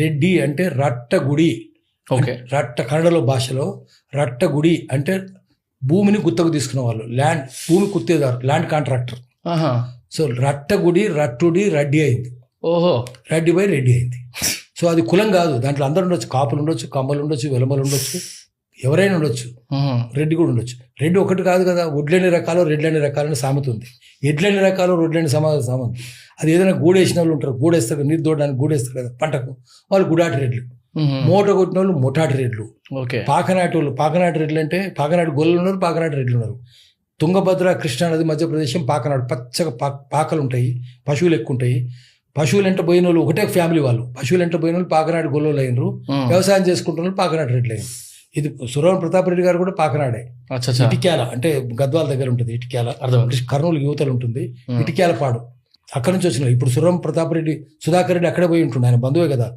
రెడ్డి అంటే రట్టగుడి. ఓకే. కన్నడలో భాషలో రట్టగుడి అంటే భూమిని గుత్తకు తీసుకున్న వాళ్ళు, ల్యాండ్ భూమి కుత్తేదారు, ల్యాండ్ కాంట్రాక్టర్. ఆహా. సో రట్టగుడి రట్టుడి రెడ్డి అయింది, ఓహో. రెడ్డి బై రెడ్డి అయింది. సో అది కులం కాదు, దాంట్లో అందరు ఉండొచ్చు, కాపులు ఉండొచ్చు, కమ్మలు ఉండొచ్చు, వెలమలు ఉండొచ్చు, ఎవరైనా ఉండొచ్చు, రెడ్డి కూడా ఉండొచ్చు. రెడ్డి ఒకటి కాదు కదా, ఒడ్లేని రకాలు రెడ్లని రకాలని సామెత ఉంది. ఎడ్లని రకాలు రొడ్లని సామెత. అది ఏదైనా గూడేసిన వాళ్ళు ఉంటారు, గూడేస్తారు, నీరు తోడడానికి గూడేస్తారు కదా పంటకు, వాళ్ళు గుడాటి రెడ్లు. మూట కొట్టిన వాళ్ళు ముఠాటి రెడ్లు. పాకనాటి వాళ్ళు పాకనాటి రెడ్లు అంటే పాకనాటి గొల్లలు ఉన్నారు, పాకనాటి రెడ్లు ఉన్నారు. తుంగభద్ర కృష్ణా నది మధ్యప్రదేశం పాకనాడు, పచ్చగా పాకలు ఉంటాయి, పశువులు ఎక్కువ ఉంటాయి. పశువులు ఎంట పోయిన వాళ్ళు ఒకటే ఫ్యామిలీ వాళ్ళు, పశువులు ఎంట పోయిన వాళ్ళు పాకనాటి గొల్లలు అయినరు, వ్యవసాయం చేసుకుంటున్న వాళ్ళు పాకనాటి రెడ్లు అయినరు. ఇది సురవరం ప్రతాప్ రెడ్డి గారు కూడా పాకనాడే. ఇటిక్యాల అంటే గద్వాల దగ్గర ఉంటుంది, ఇటిక్యాల కర్నూలు యువతలు ఉంటుంది, ఇటిక్యాల పాడు, అక్కడి నుంచి వచ్చిన. ఇప్పుడు సురవరం ప్రతాప్ రెడ్డి సుధాకర్ రెడ్డి అక్కడే పోయి ఉంటుండే, ఆయన బంధువే కదా.